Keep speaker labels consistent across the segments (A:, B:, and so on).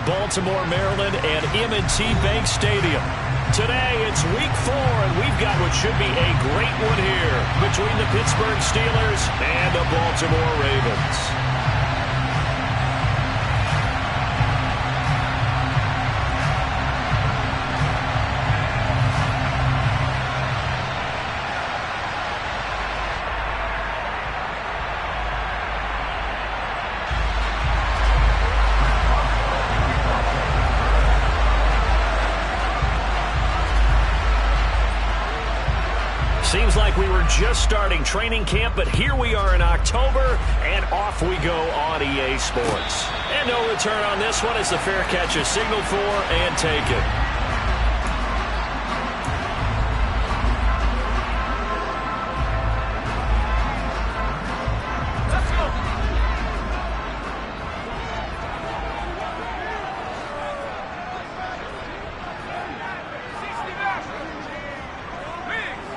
A: Baltimore, Maryland, and M&T Bank Stadium. Today, it's Week 4, and we've got what should be a great one here between the Pittsburgh Steelers and the Baltimore Ravens. Seems like we were just starting training camp, but here we are in October, and off we go on EA Sports. And no return on this one as the fair catch is signaled for and taken.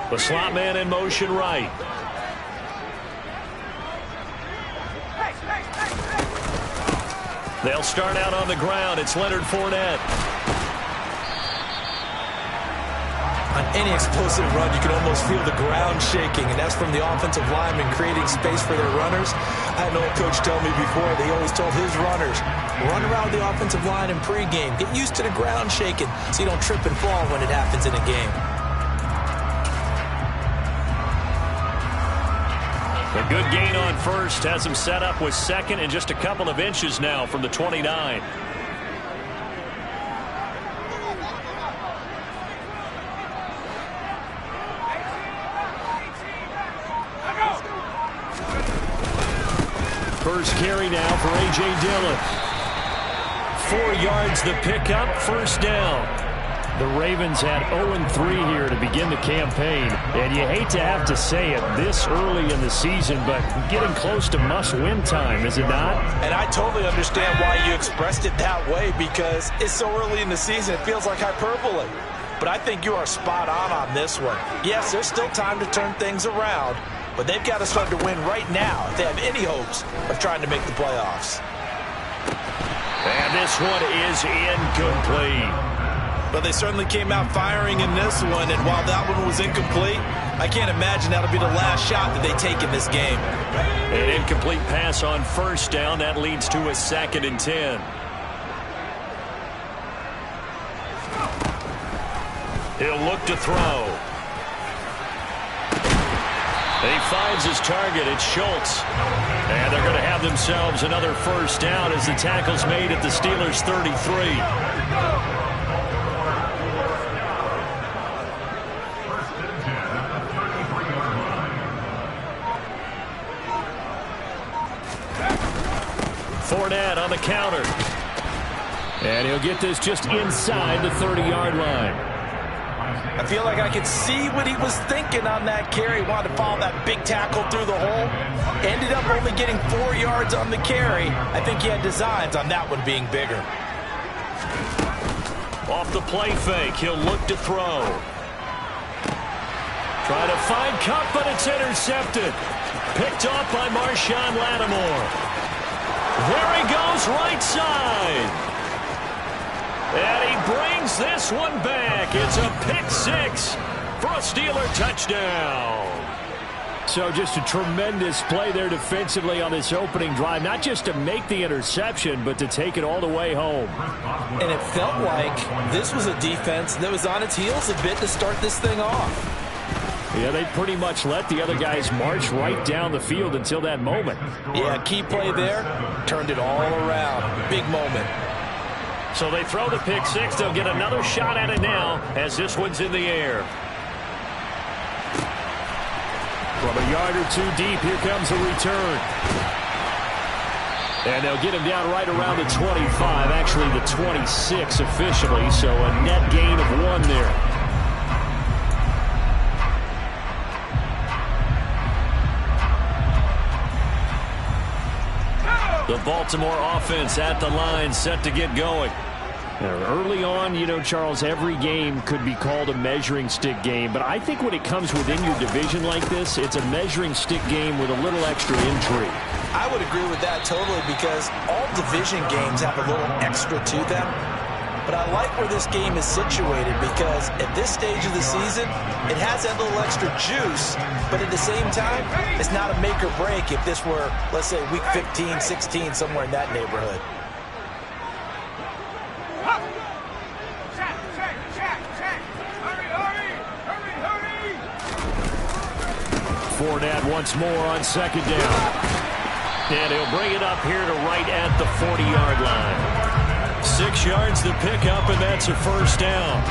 A: The slot man in motion right. They'll start out on the ground. It's Leonard Fournette.
B: On any explosive run, you can almost feel the ground shaking, and that's from the offensive linemen creating space for their runners. I had an old coach tell me before, they always told his runners, run around the offensive line in pregame. Get used to the ground shaking so you don't trip and fall when it happens in a game.
A: A good gain on first has him set up with second and just a couple of inches now from the 29. First carry now for A.J. Dillon. 4 yards the pickup, first down. The Ravens had 0-3 here to begin the campaign, and you hate to have to say it this early in the season, but getting close to must-win time, is it not?
B: And I totally understand why you expressed it that way, because it's so early in the season, it feels like hyperbole. But I think you are spot on this one. Yes, there's still time to turn things around, but they've got to start to win right now if they have any hopes of trying to make the playoffs.
A: And this one is incomplete.
B: But they certainly came out firing in this one, and while that one was incomplete, I can't imagine that'll be the last shot that they take in this game.
A: An incomplete pass on first down. That leads to a 2nd and 10. He'll look to throw. And he finds his target. It's Schultz. And they're going to have themselves another first down as the tackle's made at the Steelers' 33. Fournette on the counter. And he'll get this just inside the 30-yard line.
B: I feel like I could see what he was thinking on that carry. Wanted to follow that big tackle through the hole. Ended up only getting 4 yards on the carry. I think he had designs on that one being bigger.
A: Off the play fake, he'll look to throw. Try to find Cup, but it's intercepted. Picked off by Marshawn Lattimore. There he goes, right side. And he brings this one back. It's a pick 6 for a Steeler touchdown. So just a tremendous play there defensively on this opening drive. Not just to make the interception, but to take it all the way home.
B: And it felt like this was a defense that was on its heels a bit to start this thing off.
A: Yeah, they pretty much let the other guys march right down the field until that moment.
B: Yeah, key play there, turned it all around. Big moment.
A: So they throw the pick 6. They'll get another shot at it now as this one's in the air. From a yard or two deep, here comes a return. And they'll get him down right around the 25, actually the 26 officially, so a net gain of 1 there. The Baltimore offense at the line, set to get going. Early on, you know, Charles, every game could be called a measuring stick game, but I think when it comes within your division like this, it's a measuring stick game with a little extra intrigue.
B: I would agree with that totally because all division games have a little extra to them. But I like where this game is situated because at this stage of the season, it has that little extra juice, but at the same time, it's not a make or break if this were, let's say, week 15, 16, somewhere in that neighborhood.
A: Fournette once more on second down. And he'll bring it up here to right at the 40-yard line. 6 yards to pick up, and that's a first down.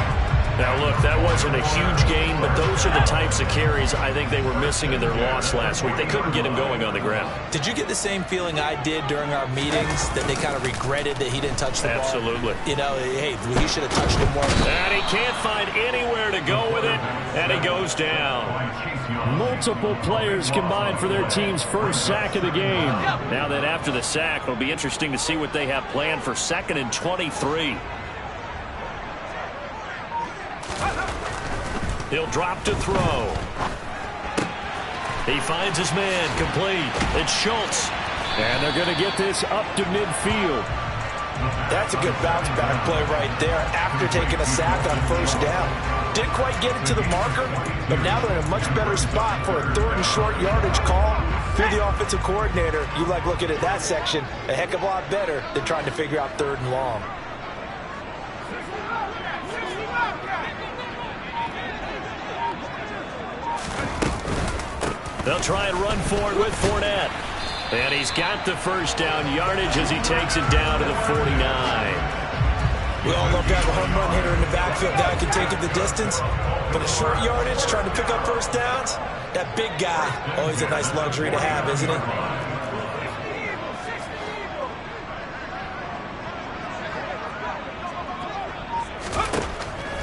A: Now, look, that wasn't a huge gain, but those are the types of carries I think they were missing in their loss last week. They couldn't get him going on the ground.
B: Did you get the same feeling I did during our meetings, that they kind of regretted that he didn't touch the ball?
A: Absolutely.
B: You know, hey, he should have touched it more.
A: And he can't find anywhere to go with it, and he goes down. Multiple players combined for their team's first sack of the game. Now that after the sack, it'll be interesting to see what they have planned for 2nd and 23. He'll drop to throw. He finds his man, complete. It's Schultz. And they're going to get this up to midfield.
B: That's a good bounce back play right there after taking a sack on first down. Didn't quite get it to the marker, but now they're in a much better spot for a 3rd and short yardage call. Through the offensive coordinator, you like looking at that section a heck of a lot better than trying to figure out 3rd and long.
A: They'll try and run forward with Fournette. And he's got the first down yardage as he takes it down to the 49.
B: We all love to have a home run hitter in the backfield. Guy can take it the distance. But a short yardage, trying to pick up first downs, that big guy, always a nice luxury to have, isn't it?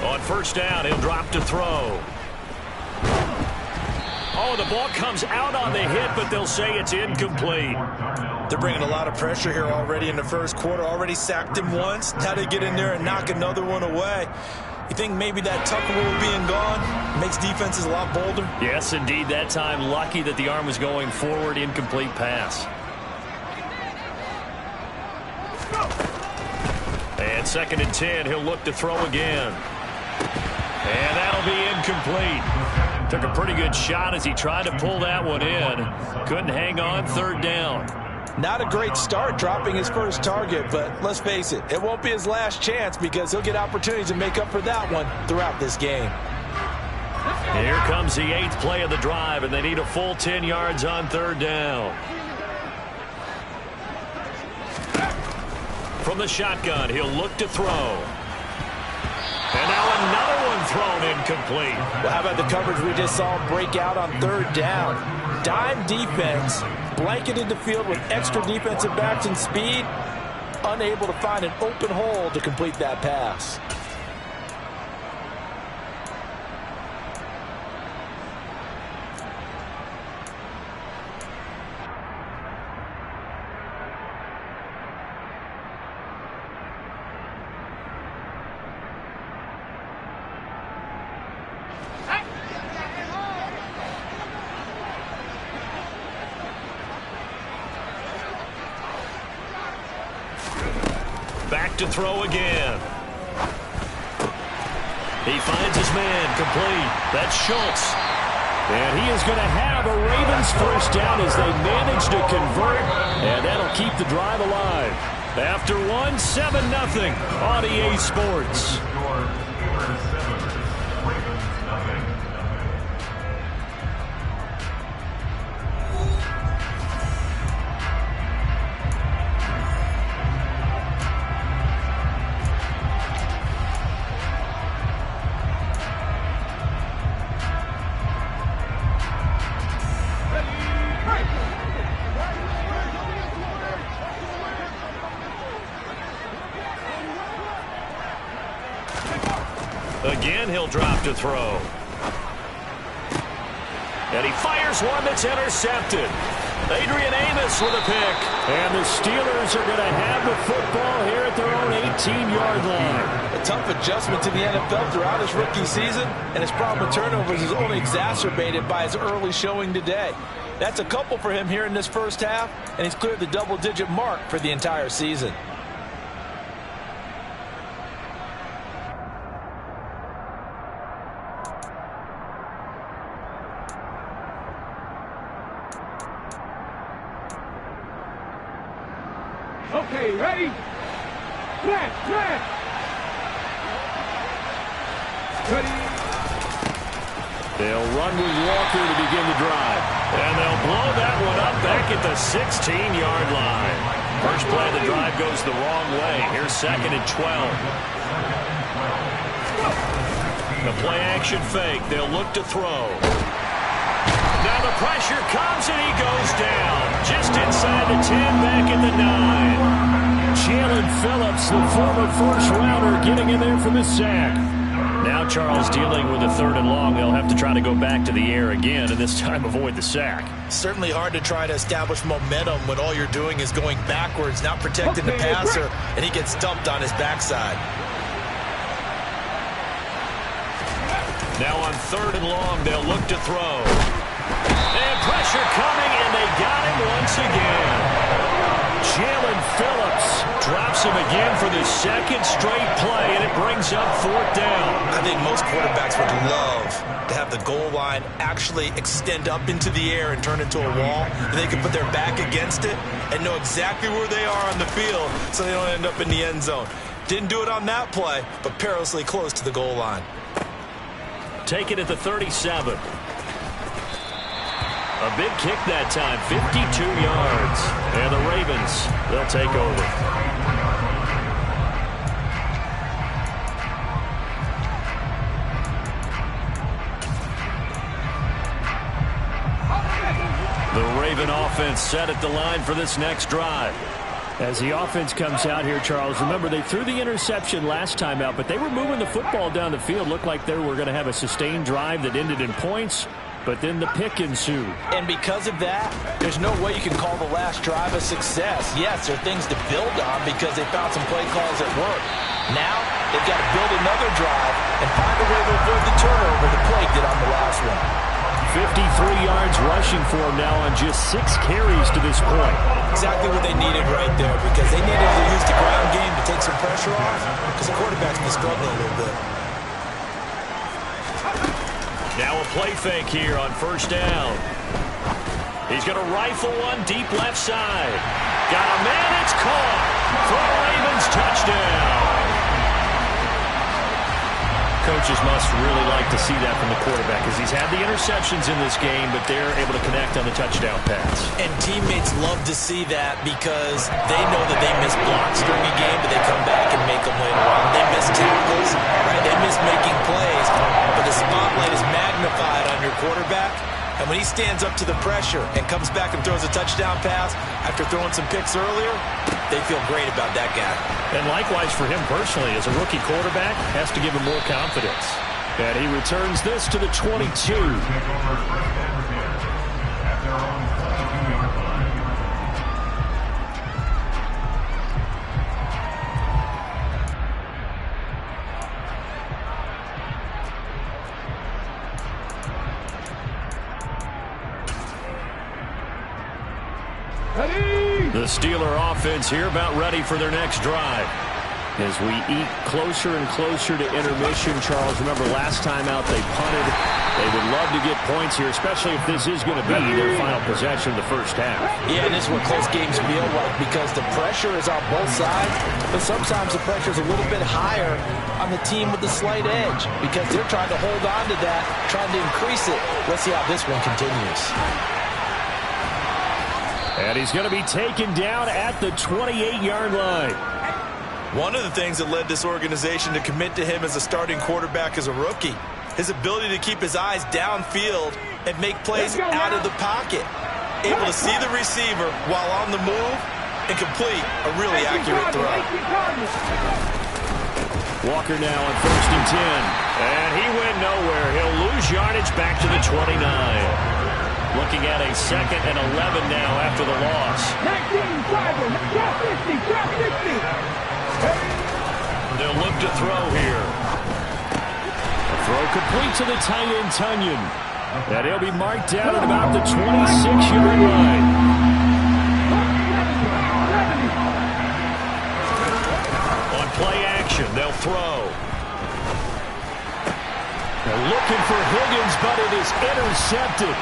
A: On first down, he'll drop to throw. Oh, the ball comes out on the hit, but they'll say it's incomplete.
B: They're bringing a lot of pressure here already in the first quarter. Already sacked him once. Now they get in there and knock another one away. You think maybe that tuck rule being gone makes defenses a lot bolder?
A: Yes, indeed. That time, lucky that the arm was going forward. Incomplete pass. And 2nd and 10. He'll look to throw again. And that'll be incomplete. Took a pretty good shot as he tried to pull that one in. Couldn't hang on. 3rd down.
B: Not a great start dropping his first target, but let's face it, it won't be his last chance because he'll get opportunities to make up for that one throughout this game.
A: And here comes the 8th play of the drive, and they need a full 10 yards on 3rd down. From the shotgun, he'll look to throw. And now another one thrown incomplete.
B: Well, how about the coverage we just saw break out on 3rd down? Dime defense, blanketed the field with extra defensive backs and speed, unable to find an open hole to complete that pass.
A: Back to throw again. He finds his man, complete. That's Schultz. And he is going to have a Ravens first down as they manage to convert, and that'll keep the drive alive. After one, 7-0 on EA Sports. Again, he'll drop to throw. And he fires one that's intercepted. Adrian Amos with a pick. And the Steelers are going to have the football here at their own 18-yard line.
B: A tough adjustment to the NFL throughout his rookie season, and his problem with turnovers is only exacerbated by his early showing today. That's a couple for him here in this first half, and he's cleared the double-digit mark for the entire season.
C: Okay, ready? Snap! Ready?
A: They'll run with Walker to begin the drive. And they'll blow that one up back at the 16-yard line. First play of the drive goes the wrong way. Here's 2nd and 12. The play-action fake. They'll look to throw. Now the pressure comes and he goes down. Just inside the 10, back at the 9. Jalen Phillips, the former first-rounder, getting in there for the sack. Now Charles dealing with a 3rd and long. They'll have to try to go back to the air again, and this time avoid the sack.
B: Certainly hard to try to establish momentum when all you're doing is going backwards, not protecting the passer, and he gets dumped on his backside.
A: Now on 3rd and long, they'll look to throw. And pressure coming, and they got him once again. Jalen Phillips drops him again for the 2nd straight play, and it brings up 4th down.
B: I think most quarterbacks would love to have the goal line actually extend up into the air and turn into a wall, and they can put their back against it and know exactly where they are on the field so they don't end up in the end zone. Didn't do it on that play, but perilously close to the goal line.
A: Take it at the 37. A big kick that time, 52 yards. And the Ravens, they'll take over. The Raven offense set at the line for this next drive. As the offense comes out here, Charles, remember they threw the interception last time out, but they were moving the football down the field. Looked like they were going to have a sustained drive that ended in points. But then the pick ensued.
B: And because of that, there's no way you can call the last drive a success. Yes, there are things to build on because they found some play calls that work. Now, they've got to build another drive and find a way to avoid the turnover the play did on the last one.
A: 53 yards rushing for him now on just 6 carries to this point.
B: Exactly what they needed right there because they needed to use the ground game to take some pressure off because the quarterback's been struggling a little bit.
A: Now a play fake here on 1st down. He's going to rifle one deep left side. Got a man, it's caught for a Ravens touchdown. Coaches must really like to see that from the quarterback because he's had the interceptions in this game, but they're able to connect on the touchdown pass.
B: And teammates love to see that because they know that they miss blocks during a game, but they come back and make them later on. They miss tackles, right? They miss making plays, but the spotlight is magnified on your quarterback. And when he stands up to the pressure and comes back and throws a touchdown pass after throwing some picks earlier, they feel great about that guy.
A: And likewise for him personally, as a rookie quarterback, has to give him more confidence. And he returns this to the 22. The Steeler offense here about ready for their next drive. As we eat closer and closer to intermission, Charles, remember last time out they punted. They would love to get points here, especially if this is going to be their final possession of the first half.
B: Yeah, and this is what close games feel like because the pressure is on both sides, but sometimes the pressure is a little bit higher on the team with the slight edge because they're trying to hold on to that, trying to increase it. Let's see how this one continues.
A: And he's going to be taken down at the 28-yard line.
B: One of the things that led this organization to commit to him as a starting quarterback as a rookie, his ability to keep his eyes downfield and make plays out of the pocket. Able to see the receiver while on the move and complete a really accurate throw.
A: Walker now on 1st and 10. And he went nowhere. He'll lose yardage back to the 29. Looking at a 2nd and 11 now after the loss.
C: 19,
A: They'll look to throw here. A throw complete to the tight end, Tunyon. And he'll be marked down at about the 26-yard line. On play action, they'll throw. They're looking for Higgins, but it is intercepted.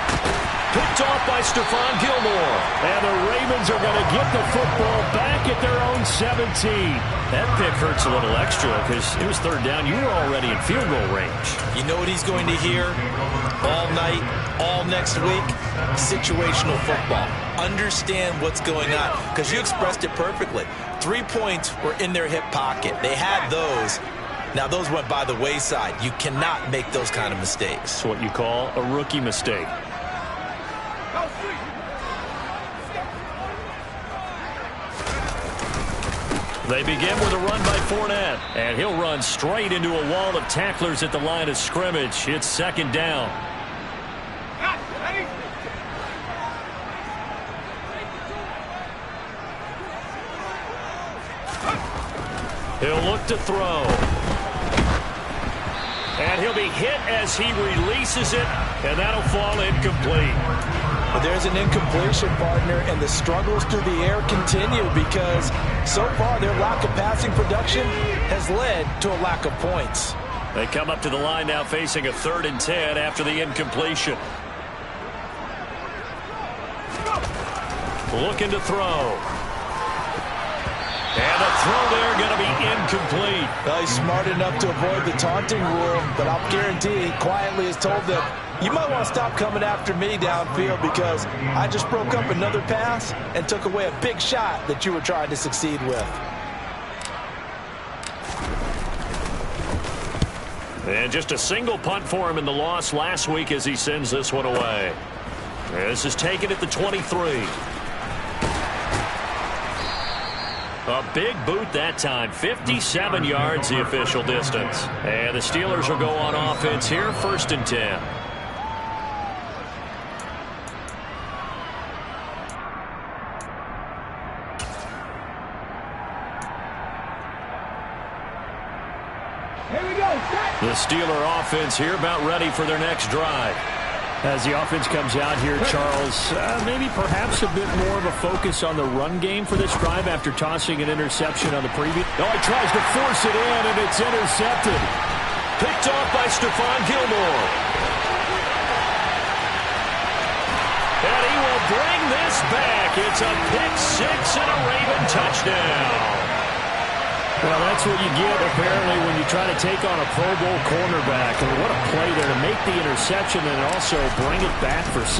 A: Picked off by Stephon Gilmore. And the Ravens are going to get the football back at their own 17. That pick hurts a little extra because it was third down. You were already in field goal range.
B: You know what he's going to hear all night, all next week? Situational football. Understand what's going on because you expressed it perfectly. 3 points were in their hip pocket. They had those. Now, those went by the wayside. You cannot make those kind of mistakes.
A: It's what you call a rookie mistake. They begin with a run by Fournette, and he'll run straight into a wall of tacklers at the line of scrimmage. It's second down. He'll look to throw. And he'll be hit as he releases it, and that'll fall incomplete.
B: But there's an incompletion, partner, and the struggles through the air continue because so far their lack of passing production has led to a lack of points.
A: They come up to the line now facing a 3rd and 10 after the incompletion. Looking to throw. And the throw there going to be incomplete.
B: Well, he's smart enough to avoid the taunting rule, but I'll guarantee he quietly has told them, you might want to stop coming after me downfield because I just broke up another pass and took away a big shot that you were trying to succeed with.
A: And just a single punt for him in the loss last week as he sends this one away. This is taken at the 23. A big boot that time. 57 yards the official distance. And the Steelers will go on offense here, 1st and 10. The Steeler offense here about ready for their next drive. As the offense comes out here, Charles, maybe perhaps a bit more of a focus on the run game for this drive after tossing an interception on the previous. Oh, he tries to force it in, and it's intercepted. Picked off by Stephon Gilmore. And he will bring this back. It's a pick 6 and a Raven touchdown. Well, that's what you get, apparently, when you try to take on a Pro Bowl cornerback. And what a play there to make the interception and also bring it back for 6.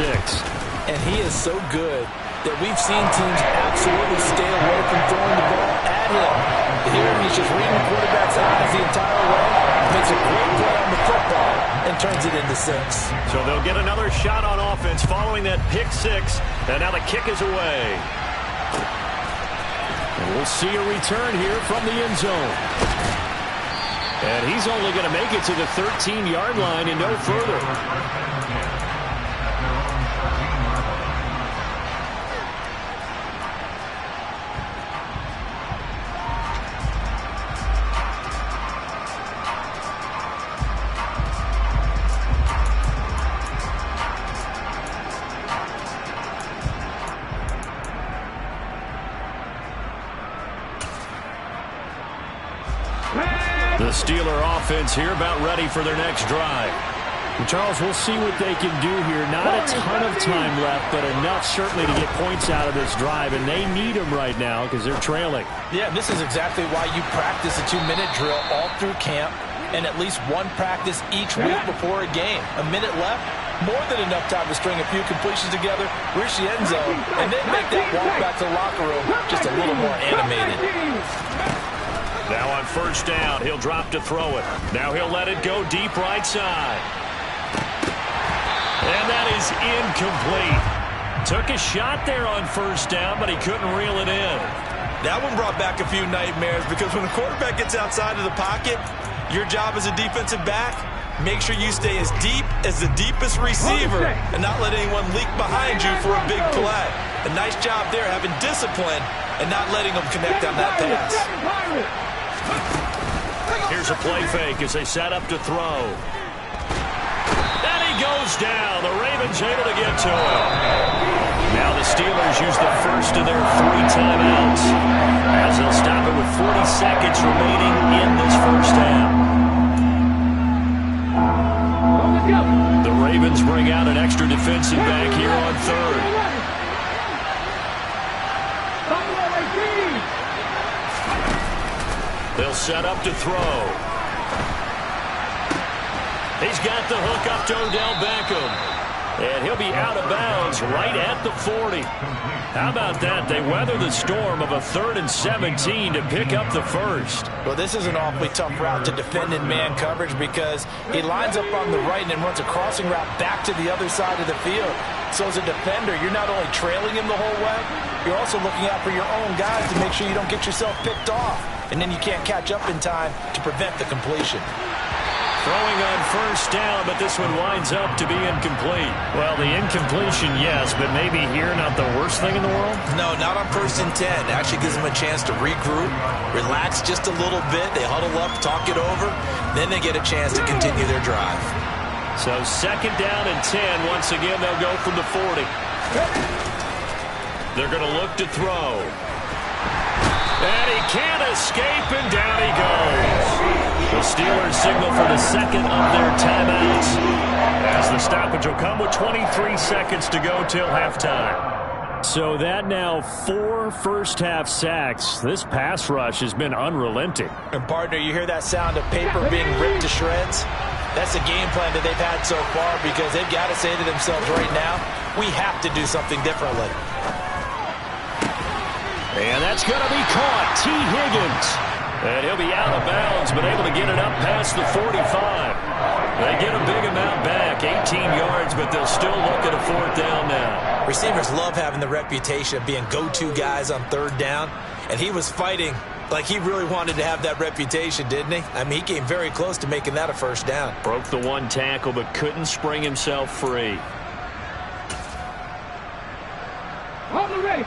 B: And he is so good that we've seen teams absolutely stay away from throwing the ball at him. Here, he's just reading the quarterback's eyes the entire way, makes a great play on the football, and turns it into 6.
A: So they'll get another shot on offense following that pick 6, and now the kick is away. And we'll see a return here from the end zone. And he's only going to make it to the 13-yard line and no further. The Steeler offense here about ready for their next drive. And Charles, we'll see what they can do here. Not a ton of time left, but enough certainly to get points out of this drive, and they need them right now because they're trailing.
B: Yeah, this is exactly why you practice a 2-minute drill all through camp and at least one practice each week before a game. A minute left, more than enough time to string a few completions together, reach the end zone, and then make that walk back to the locker room just a little more animated.
A: Now on 1st down, he'll drop to throw it. Now he'll let it go deep right side. And that is incomplete. Took a shot there on 1st down, but he couldn't reel it in.
B: That one brought back a few nightmares because when a quarterback gets outside of the pocket, your job as a defensive back, make sure you stay as deep as the deepest receiver and not let anyone leak behind you for a big play. A nice job there having discipline and not letting them connect on that pass.
A: Here's a play fake as they set up to throw. And he goes down. The Ravens able to get to him. Now the Steelers use the first of their 3 timeouts as they'll stop it with 40 seconds remaining in this first half. The Ravens bring out an extra defensive back here on third. They'll set up to throw. He's got the hook up to Odell Beckham. And he'll be out of bounds right at the 40. How about that? They weather the storm of a 3rd and 17 to pick up the first.
B: Well, this is an awfully tough route to defend in man coverage because he lines up on the right and then runs a crossing route back to the other side of the field. So as a defender, you're not only trailing him the whole way, you're also looking out for your own guys to make sure you don't get yourself picked off. And then you can't catch up in time to prevent the completion.
A: Throwing on first down, but this one winds up to be incomplete. Well, the incompletion, yes, but maybe here not the worst thing in the world?
B: No, not on 1st and 10. It actually gives them a chance to regroup, relax just a little bit. They huddle up, talk it over. Then they get a chance to continue their drive.
A: So 2nd down and 10. Once again, they'll go from the 40. They're going to look to throw. And he can't escape, and down he goes. The Steelers signal for the 2nd of their timeouts as the stoppage will come with 23 seconds to go till halftime. So that now 4 first-half sacks. This pass rush has been unrelenting.
B: And, partner, you hear that sound of paper being ripped to shreds? That's the game plan that they've had so far because they've got to say to themselves right now, we have to do something differently.
A: And that's going to be caught. T. Higgins. And he'll be out of bounds, but able to get it up past the 45. They get a big amount back, 18 yards, but they'll still look at a 4th down now.
B: Receivers love having the reputation of being go-to guys on 3rd down, and he was fighting like he really wanted to have that reputation, didn't he? I mean, he came very close to making that a 1st down.
A: Broke the 1 tackle, but couldn't spring himself free.
C: On the race.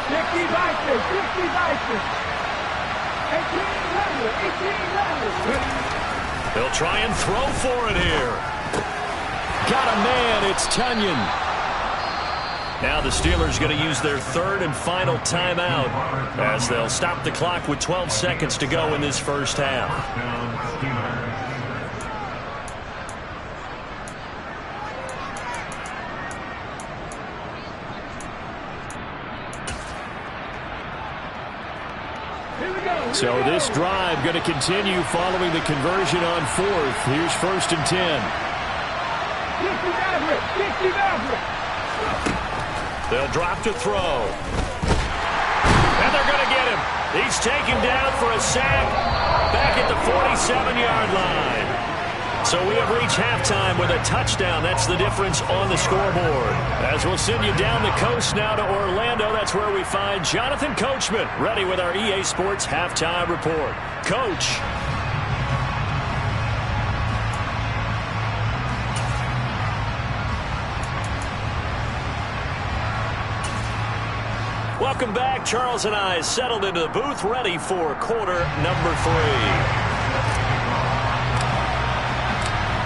C: 50 Vikings, 50 Vikings. 18
A: They'll try and throw for it here. Got a man, it's Tunyon. Now the Steelers going to use their 3rd and final timeout as they'll stop the clock with 12 seconds to go in this first half. So this drive going to continue following the conversion on 4th. Here's 1st and 10.
C: 50 Maverick, 50 Maverick.
A: They'll drop to throw. And they're going to get him. He's taken down for a sack back at the 47-yard line. So we have reached halftime with a touchdown. That's the difference on the scoreboard. As we'll send you down the coast now to Orlando, that's where we find Jonathan Coachman, ready with our EA Sports Halftime Report. Coach. Welcome back. Charles and I settled into the booth, ready for quarter number 3.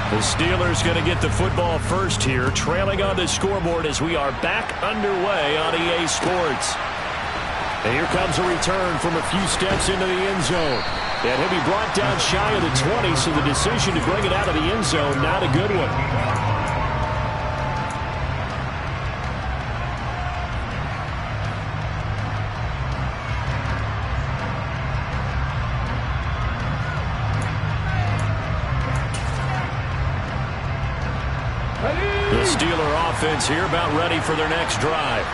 A: The Steelers going to get the football first here, trailing on the scoreboard as we are back underway on EA Sports. And here comes a return from a few steps into the end zone. And he'll be brought down shy of the 20, so the decision to bring it out of the end zone, not a good one. The Steeler offense here about ready for their next drive.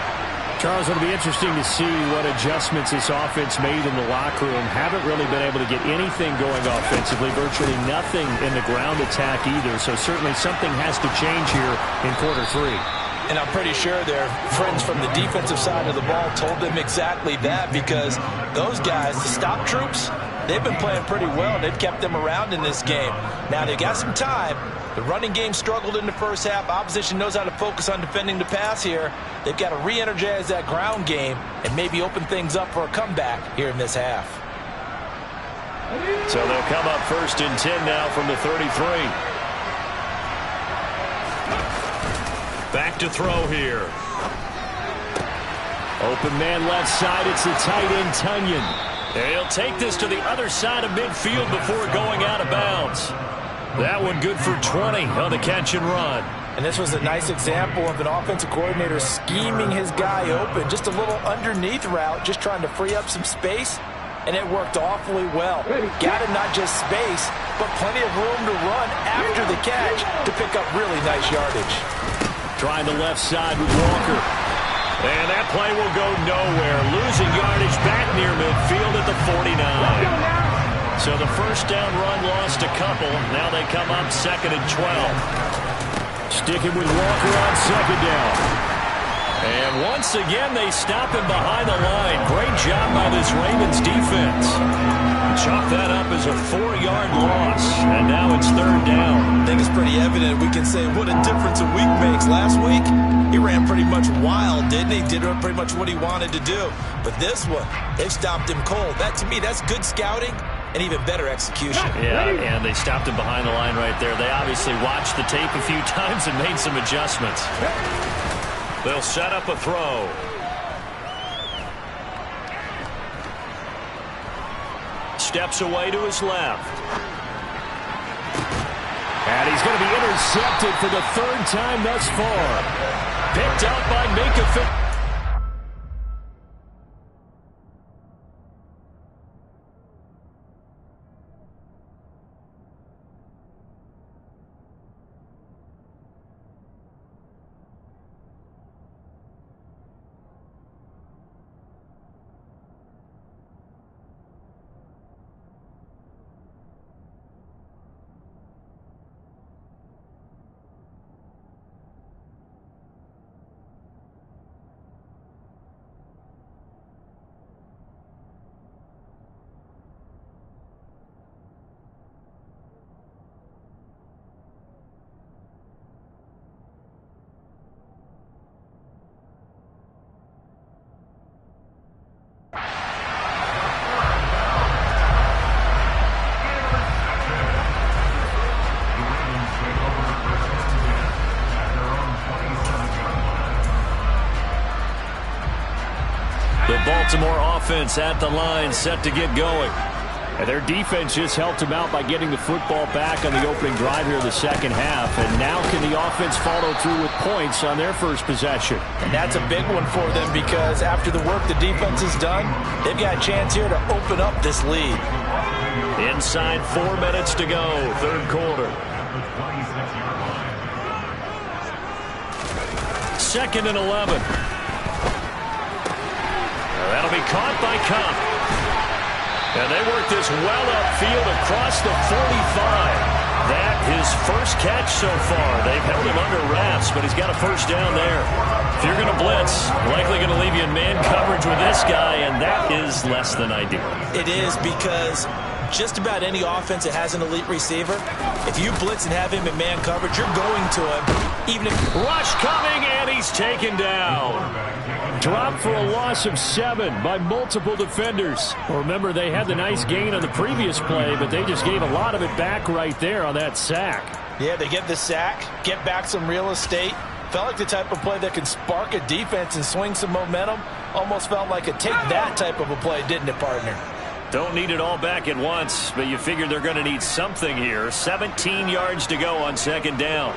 A: Charles, it'll be interesting to see what adjustments this offense made in the locker room. Haven't really been able to get anything going offensively, virtually nothing in the ground attack either. So certainly something has to change here in quarter 3.
B: And I'm pretty sure their friends from the defensive side of the ball told them exactly that, because those guys, the stop troops, they've been playing pretty well. They've kept them around in this game. Now they've got some time. The running game struggled in the first half. Opposition knows how to focus on defending the pass here. They've got to re-energize that ground game and maybe open things up for a comeback here in this half.
A: So they'll come up 1st and 10 now from the 33. Back to throw here. Open man left side. It's the tight end, Tunyon. He'll take this to the other side of midfield before going out of bounds. That one good for 20 on the catch and run.
B: And this was a nice example of an offensive coordinator scheming his guy open. Just a little underneath route, just trying to free up some space. And it worked awfully well. Got him not just space, but plenty of room to run after the catch to pick up really nice yardage.
A: Trying the left side with Walker. And that play will go nowhere. Losing yardage back near midfield at the 49. So the first down run lost a couple. Now they come up 2nd and 12. Sticking with Walker on 2nd down. And once again, they stop him behind the line. Great job by this Ravens defense. Chalk that up as a 4-yard loss. And now it's 3rd down.
B: I think it's pretty evident. We can say what a difference a week makes. Last week, he ran pretty much wild, didn't he? Did pretty much what he wanted to do. But this one, they stopped him cold. That, to me, that's good scouting and even better execution.
A: Yeah, and they stopped him behind the line right there. They obviously watched the tape a few times and made some adjustments. They'll set up a throw. Steps away to his left. And he's going to be intercepted for the 3rd time thus far. Picked up by Minka. Baltimore offense at the line, set to get going. And their defense just helped them out by getting the football back on the opening drive here in the second half. And now can the offense follow through with points on their first possession?
B: And that's a big one for them because after the work the defense has done, they've got a chance here to open up this lead.
A: Inside 4 minutes to go, 3rd quarter. 2nd and 11. That'll be caught by Cup. And they work this well upfield across the 45. That his first catch so far. They've held him under wraps, but he's got a first down there. If you're going to blitz, likely going to leave you in man coverage with this guy, and that is less than ideal.
B: It is because just about any offense that has an elite receiver, if you blitz and have him in man coverage, you're going to him. Even if
A: rush coming, and he's taken down. Dropped for a loss of 7 by multiple defenders. Remember, they had the nice gain on the previous play, but they just gave a lot of it back right there on that sack.
B: Yeah, they get the sack, get back some real estate. Felt like the type of play that could spark a defense and swing some momentum. Almost felt like a take-that type of a play, didn't it, partner?
A: Don't need it all back at once, but you figure they're going to need something here. 17 yards to go on 2nd down.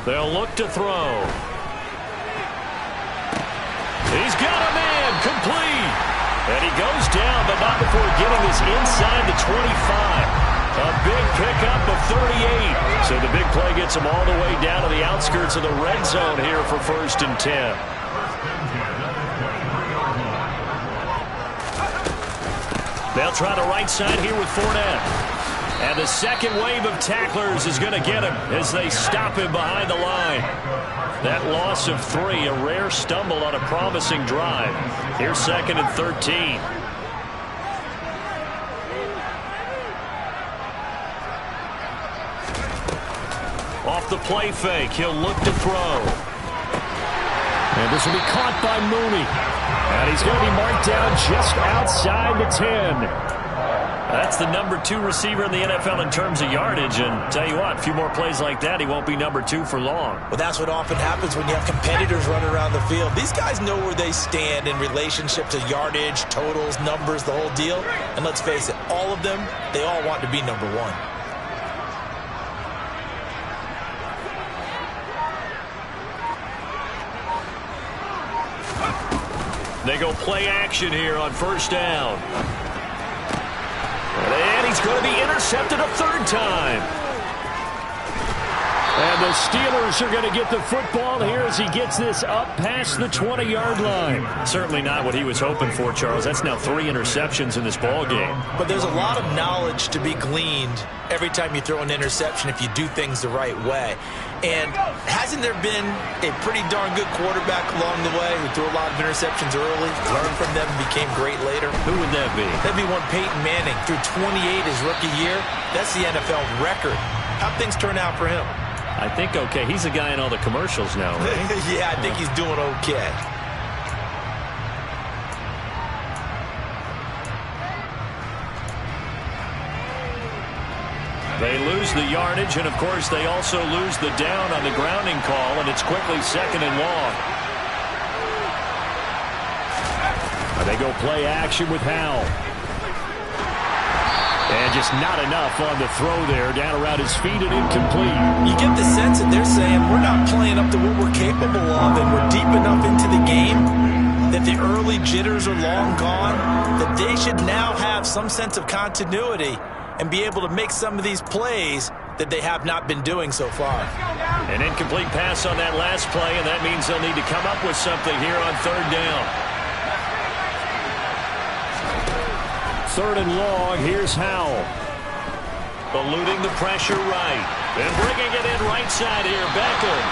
A: They'll look to throw. He's got a man, complete. And he goes down, but not before getting this inside the 25. A big pickup of 38. So the big play gets him all the way down to the outskirts of the red zone here for 1st and 10. They'll try the right side here with Fournette. And the second wave of tacklers is going to get him as they stop him behind the line. That loss of 3, a rare stumble on a promising drive. Here's 2nd and 13. Off the play fake, he'll look to throw. And this will be caught by Mooney. And he's going to be marked down just outside the 10. That's the number 2 receiver in the NFL in terms of yardage. And tell you what, a few more plays like that, he won't be number 2 for long.
B: Well, that's what often happens when you have competitors running around the field. These guys know where they stand in relationship to yardage, totals, numbers, the whole deal. And let's face it, all of them, they all want to be number 1.
A: They go play action here on first down. And he's going to be intercepted a 3rd time. And the Steelers are going to get the football here as he gets this up past the 20-yard line. Certainly not what he was hoping for, Charles. That's now 3 interceptions in this ball game.
B: But there's a lot of knowledge to be gleaned every time you throw an interception if you do things the right way. And hasn't there been a pretty darn good quarterback along the way who threw a lot of interceptions early, learned from them, and became great later?
A: Who would that be?
B: That'd be one Peyton Manning. Threw 28 his rookie year. That's the NFL record. How'd things turn out for him?
A: I think okay. He's a guy in all the commercials now, right?
B: Yeah, I think he's doing okay.
A: They lose the yardage, and of course they also lose the down on the grounding call, and it's quickly 2nd and long. They go play action with Howell. And just not enough on the throw there, down around his feet and incomplete.
B: You get the sense that they're saying we're not playing up to what we're capable of, and we're deep enough into the game that the early jitters are long gone, that they should now have some sense of continuity and be able to make some of these plays that they have not been doing so far.
A: An incomplete pass on that last play, and that means they'll need to come up with something here on 3rd down. 3rd and long, here's Howell. Eluding the pressure right. And bringing it in right side here, Beckham.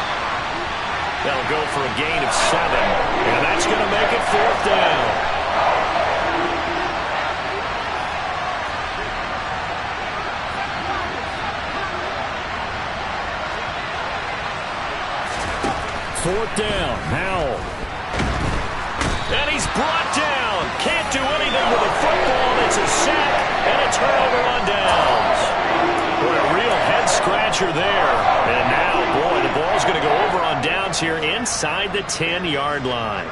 A: They'll go for a gain of 7. And that's going to make it 4th down. Fourth down, Howell. And he's brought down. Can't do anything with the football. It's a sack and a turnover on downs. Boy, a real head-scratcher there. And now, boy, the ball's going to go over on downs here inside the 10-yard line.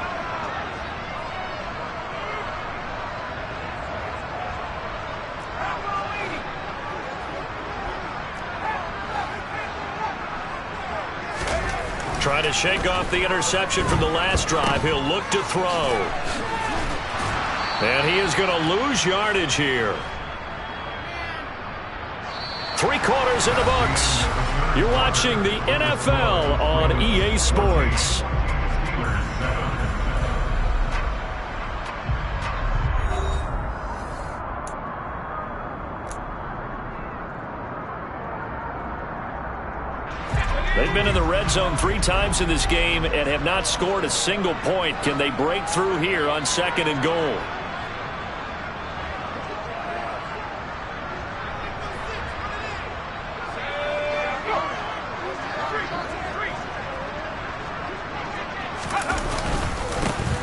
A: Trying to shake off the interception from the last drive. He'll look to throw. And he is going to lose yardage here. 3 quarters in the books. You're watching the NFL on EA Sports. They've been in the red zone 3 times in this game and have not scored a single point. Can they break through here on 2nd and goal?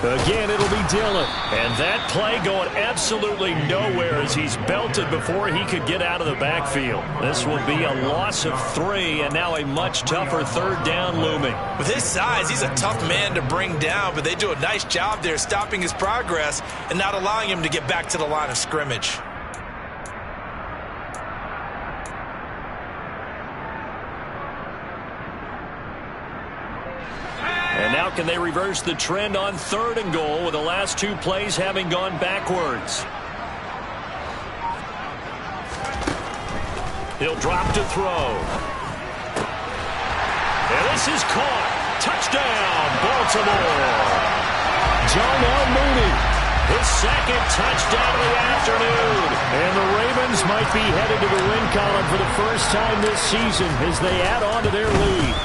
A: Again, it'll be Dillon. And that play going absolutely nowhere as he's belted before he could get out of the backfield. This will be a loss of 3 and now a much tougher 3rd down looming.
B: With his size, he's a tough man to bring down, but they do a nice job there stopping his progress and not allowing him to get back to the line of scrimmage.
A: And now can they reverse the trend on 3rd and goal with the last 2 plays having gone backwards? He'll drop to throw. And this is caught. Touchdown, Baltimore. Darnell Mooney, his 2nd touchdown of the afternoon. And the Ravens might be headed to the win column for the first time this season as they add on to their lead.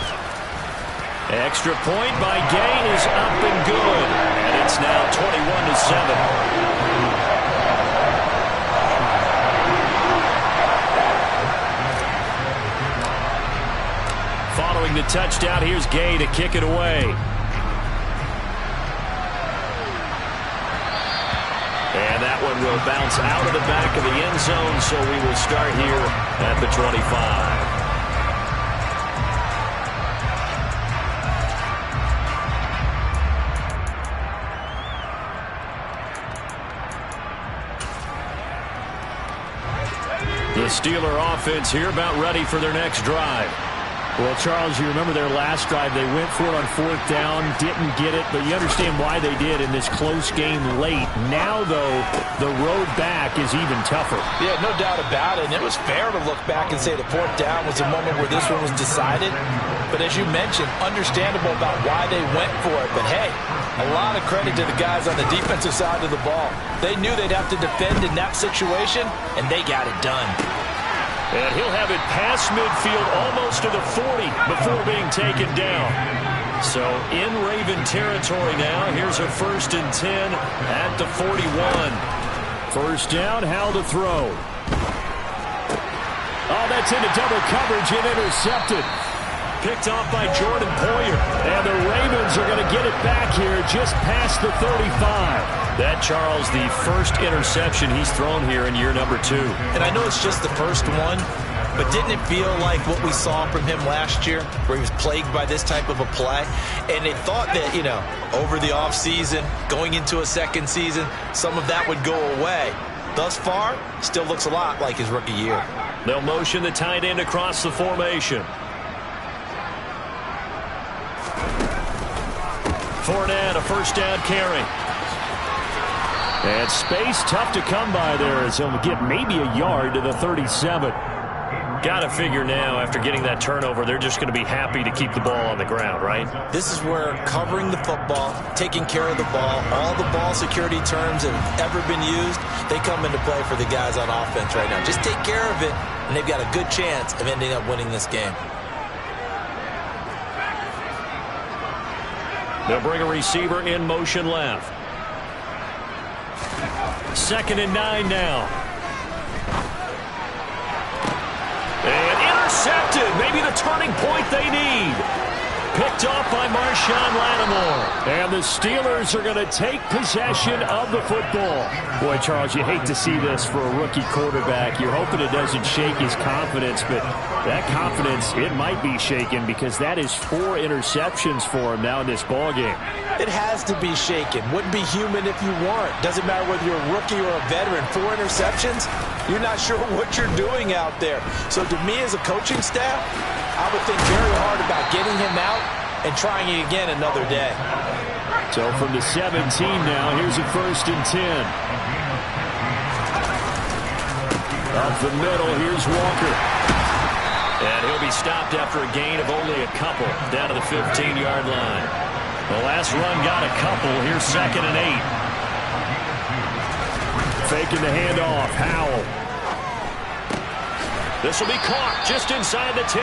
A: Extra point by Gay is up and good. And it's now 21-7. Following the touchdown, here's Gay to kick it away. And that one will bounce out of the back of the end zone, so we will start here at the 25. The Steeler offense here about ready for their next drive.
D: Well, Charles, you remember their last drive. They went for it on 4th down, didn't get it, but you understand why they did in this close game late. Now, though, the road back is even tougher.
B: Yeah, no doubt about it. And it was fair to look back and say the 4th down was a moment where this one was decided. But as you mentioned, understandable about why they went for it. But, hey, a lot of credit to the guys on the defensive side of the ball. They knew they'd have to defend in that situation, and they got it done.
A: And he'll have it past midfield almost to the 40 before being taken down. So in Raven territory now. Here's a 1st and 10 at the 41.
D: 1st down, Howell to throw. Oh, that's into double coverage and intercepted.
A: Picked off by Jordan Poyer.
D: And the Ravens are going to get it back here just past the 35.
A: That, Charles, the first interception he's thrown here in year number 2.
B: And I know it's just the first one, but didn't it feel like what we saw from him last year, where he was plagued by this type of a play? And they thought that, you know, over the offseason, going into a second season, some of that would go away. Thus far, still looks a lot like his rookie year.
A: They'll motion the tight end across the formation. Fournette, a 1st down carry.
D: And space tough to come by there as he'll get maybe a yard to the 37.
A: Got to figure now, after getting that turnover, they're just going to be happy to keep the ball on the ground, right?
B: This is where covering the football, taking care of the ball, all the ball security terms that have ever been used, they come into play for the guys on offense right now. Just take care of it, and they've got a good chance of ending up winning this game.
A: They'll bring a receiver in motion left. 2nd and 9 now. And intercepted. Maybe the turning point they need. Picked off by Marshawn Lattimore.
D: And the Steelers are going to take possession of the football. Boy, Charles, you hate to see this for a rookie quarterback. You're hoping it doesn't shake his confidence, but that confidence, it might be shaken because that is 4 interceptions for him now in this ballgame.
B: It has to be shaken. Wouldn't be human if you weren't. Doesn't matter whether you're a rookie or a veteran. 4 interceptions, you're not sure what you're doing out there. So to me as a coaching staff, I would think very hard about getting him out and trying it again another day.
D: So from the 17 now, here's a 1st and 10. Up the middle, here's Walker.
A: And he'll be stopped after a gain of only a couple down to the 15-yard line. The last run got a couple. Here's 2nd and 8.
D: Faking the handoff. Howell.
A: This will be caught just inside the 10.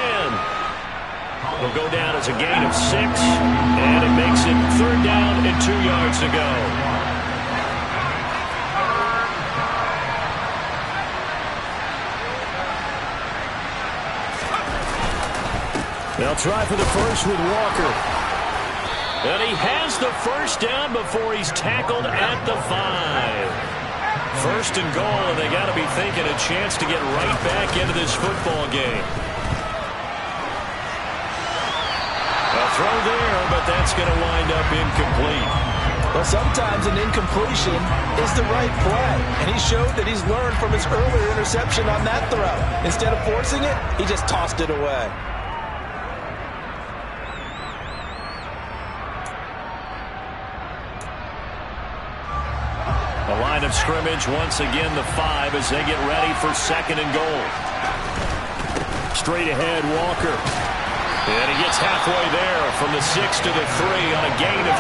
A: It'll go down as a gain of 6. And it makes it 3rd down and 2 yards to go.
D: They'll try for the first with Walker.
A: And he has the 1st down before he's tackled at the 5. 1st and goal, and they got to be thinking a chance to get right back into this football game. A throw there, but that's going to wind up incomplete.
B: Well, sometimes an incompletion is the right play, and he showed that he's learned from his earlier interception on that throw. Instead of forcing it, he just tossed it away.
A: The line of scrimmage, once again the 5 as they get ready for 2nd and goal.
D: Straight ahead, Walker.
A: And he gets halfway there from the 6 to the 3 on a gain of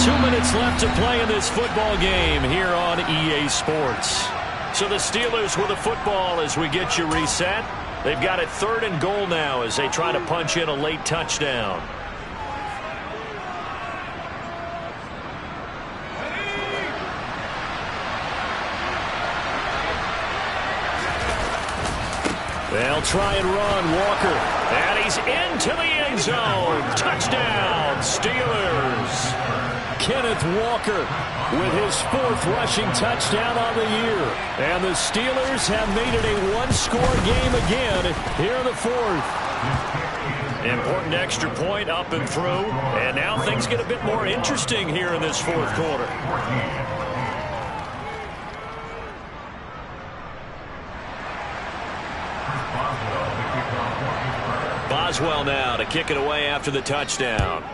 A: 3. 2 minutes left to play in this football game here on EA Sports. So the Steelers with the football as we get you reset. They've got it 3rd and goal now as they try to punch in a late touchdown. They'll try and run. Walker. And he's into the end zone. Touchdown, Steelers. Kenneth Walker with his 4th rushing touchdown on the year. And the Steelers have made it a one-score game again here in the 4th. Important extra point up and through. And now things get a bit more interesting here in this 4th quarter. Boswell now to kick it away after the touchdown.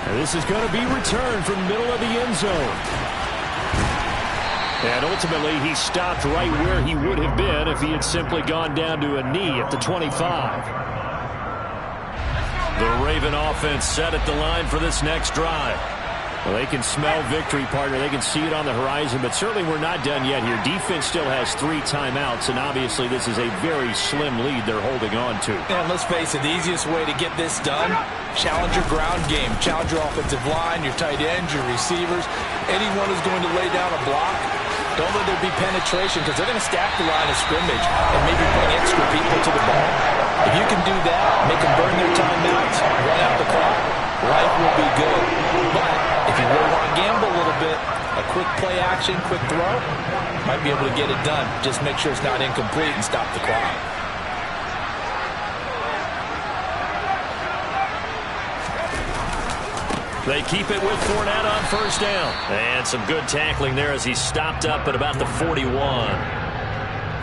D: And this is going to be returned from the middle of the end zone. And ultimately, he stopped right where he would have been if he had simply gone down to a knee at the 25.
A: The Raven offense set at the line for this next drive.
D: Well, they can smell victory, partner. They can see it on the horizon, but certainly we're not done yet here. Defense still has 3 timeouts, and obviously this is a very slim lead they're holding on to.
B: And let's face it, the easiest way to get this done, challenge your ground game. Challenge your offensive line, your tight ends, your receivers. Anyone who's going to lay down a block, don't let there be penetration because they're going to stack the line of scrimmage and maybe bring extra people to the ball. If you can do that, make them burn their timeouts, run out the clock, life will be good. But if you really want to gamble a little bit, a quick play action, quick throw, might be able to get it done. Just make sure it's not incomplete and stop the clock.
A: They keep it with Fournette on first down. And some good tackling there as he stopped up at about the 41.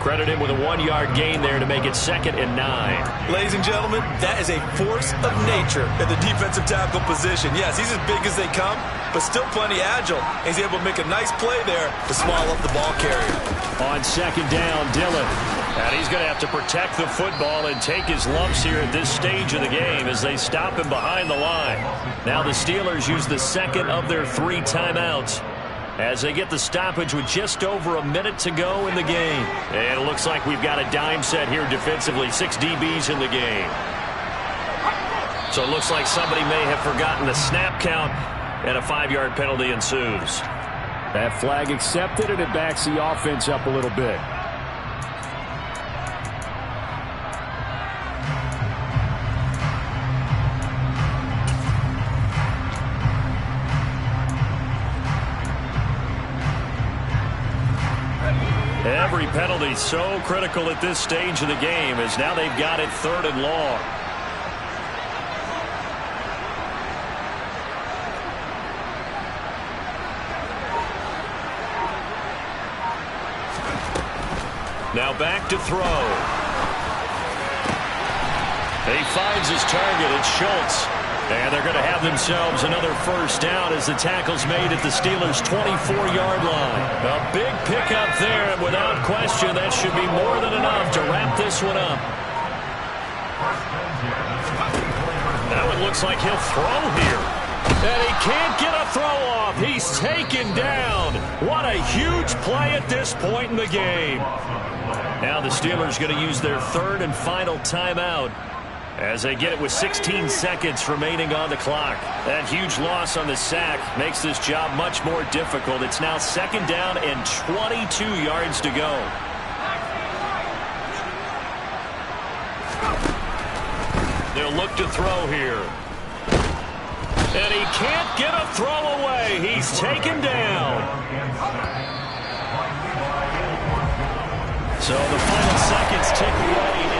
A: Credit him with a 1-yard gain there to make it 2nd and 9.
B: Ladies and gentlemen, that is a force of nature at the defensive tackle position. Yes, he's as big as they come, but still plenty agile. He's able to make a nice play there to small up the ball carrier.
A: On 2nd down, Dillon. And he's going to have to protect the football and take his lumps here at this stage of the game as they stop him behind the line. Now the Steelers use the 2nd of their 3 timeouts as they get the stoppage with just over a minute to go in the game. And it looks like we've got a dime set here defensively. 6 DBs in the game. So it looks like somebody may have forgotten the snap count, and a 5-yard penalty ensues.
D: That flag accepted, and it backs the offense up a little bit.
A: Every penalty so critical at this stage of the game as now they've got it 3rd and long. Now back to throw. He finds his target. It's Schultz. And they're going to have themselves another first down as the tackle's made at the Steelers' 24-yard line. A big pickup there, and without question, that should be more than enough to wrap this one up. Now it looks like he'll throw here. And he can't get a throw off. He's taken down. What a huge play at this point in the game. Now the Steelers going to use their 3rd and final timeout as they get it with 16 seconds remaining on the clock. That huge loss on the sack makes this job much more difficult. It's now 2nd down and 22 yards to go. They'll look to throw here. And he can't get a throw away. He's taken down. So the final seconds tick away.